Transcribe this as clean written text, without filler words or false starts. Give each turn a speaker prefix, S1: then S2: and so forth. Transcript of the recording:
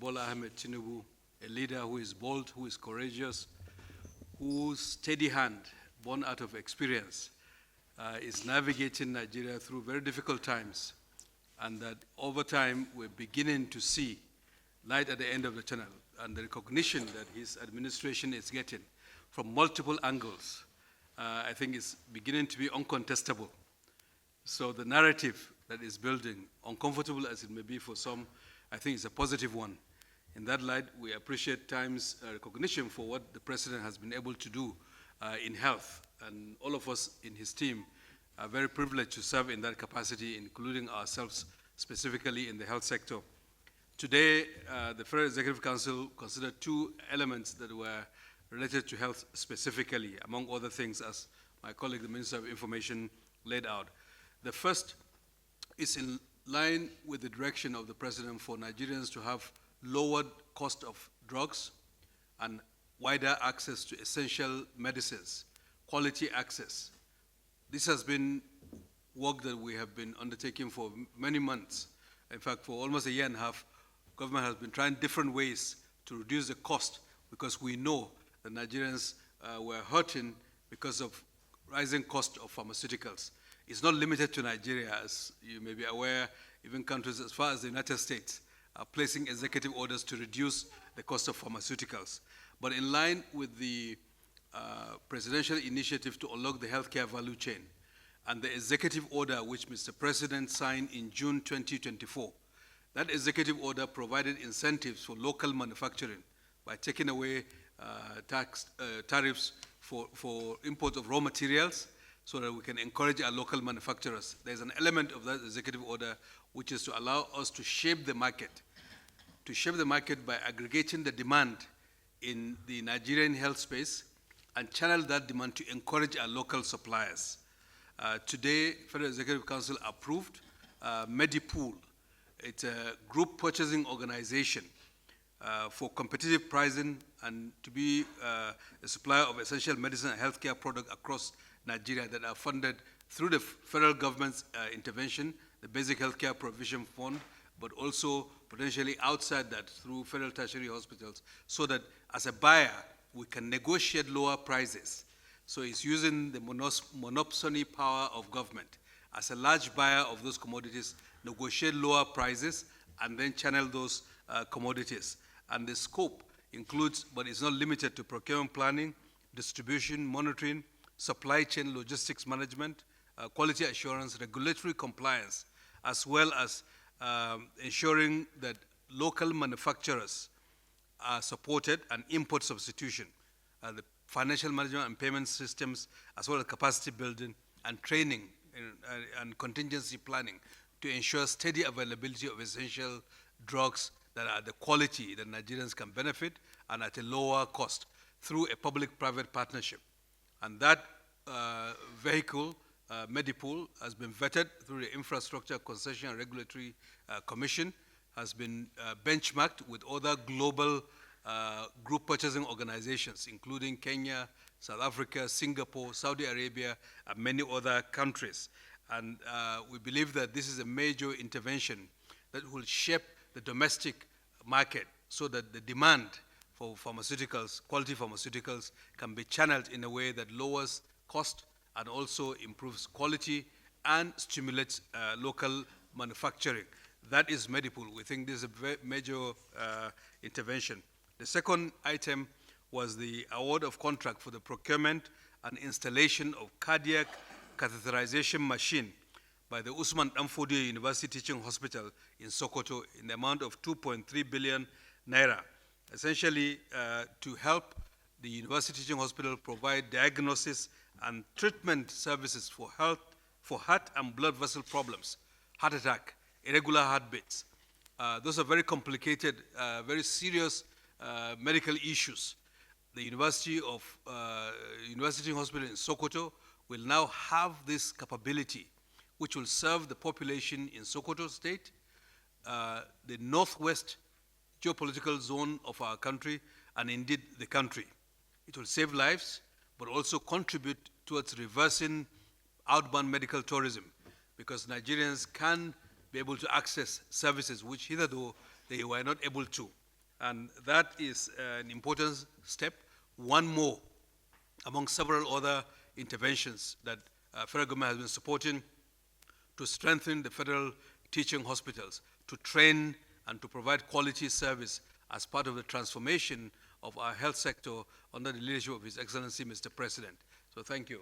S1: Bola Ahmed Tinubu, a leader who is bold, who is courageous, whose steady hand, born out of experience, is navigating Nigeria through very difficult times, and that over time we're beginning to see light at the end of the tunnel, and the recognition that his administration is getting from multiple angles, I think is beginning to be uncontestable. So the narrative that is building, uncomfortable as it may be for some, I think is a positive one. In that light, we appreciate Time's recognition for what the President has been able to do in health, and all of us in his team are very privileged to serve in that capacity, including ourselves specifically in the health sector. Today, the Federal Executive Council considered two elements that were related to health specifically, among other things, as my colleague, the Minister of Information, laid out. The first is in line with the direction of the President for Nigerians to have lowered cost of drugs and wider access to essential medicines, quality access. This has been work that we have been undertaking for many months. In fact, for almost a year and a half, government has been trying different ways to reduce the cost, because we know that Nigerians were hurting because of rising cost of pharmaceuticals. It's not limited to Nigeria, as you may be aware. Even countries as far as the United States are placing executive orders to reduce the cost of pharmaceuticals. But in line with the presidential initiative to unlock the healthcare value chain and the executive order which Mr. President signed in June 2024, that executive order provided incentives for local manufacturing by taking away tariffs for import of raw materials, so that we can encourage our local manufacturers. There's an element of that executive order which is to allow us to shape the market by aggregating the demand in the Nigerian health space and channel that demand to encourage our local suppliers. Today, Federal Executive Council approved Medipool. It's a group purchasing organization for competitive pricing and to be a supplier of essential medicine and healthcare products across Nigeria that are funded through the federal government's intervention, the Basic Healthcare Provision Fund, but also potentially outside that through federal tertiary hospitals, so that as a buyer, we can negotiate lower prices. So it's using the monopsony power of government as a large buyer of those commodities, negotiate lower prices, and then channel those commodities. And the scope includes, but it's not limited to, procurement planning, distribution, monitoring, supply chain logistics management, quality assurance, regulatory compliance, as well as ensuring that local manufacturers are supported, and import substitution, the financial management and payment systems, as well as capacity building and training and contingency planning to ensure steady availability of essential drugs that are the quality that Nigerians can benefit and at a lower cost through a public-private partnership. And that vehicle, Medipool, has been vetted through the Infrastructure Concession and Regulatory Commission, has been benchmarked with other global group purchasing organizations, including Kenya, South Africa, Singapore, Saudi Arabia, and many other countries. And we believe that this is a major intervention that will shape the domestic market so that the demand for pharmaceuticals, quality pharmaceuticals, can be channeled in a way that lowers cost and also improves quality and stimulates local manufacturing. That is Medipool. We think this is a very major intervention. The second item was the award of contract for the procurement and installation of cardiac catheterization machine by the Usman Danfodio University Teaching Hospital in Sokoto in the amount of 2.3 billion naira, essentially to help the University Teaching Hospital provide diagnosis and treatment services for heart and blood vessel problems, heart attack, irregular heartbeats. Those are very complicated, very serious medical issues. The University Teaching Hospital in Sokoto will now have this capability, which will serve the population in Sokoto State, the northwest geopolitical zone of our country, and indeed the country. It will save lives, but also contribute towards reversing outbound medical tourism, because Nigerians can be able to access services which hitherto they were not able to. And that is an important step, one more among several other interventions that federal government has been supporting to strengthen the federal teaching hospitals, to train and to provide quality service as part of the transformation of our health sector under the leadership of His Excellency, Mr. President. So thank you.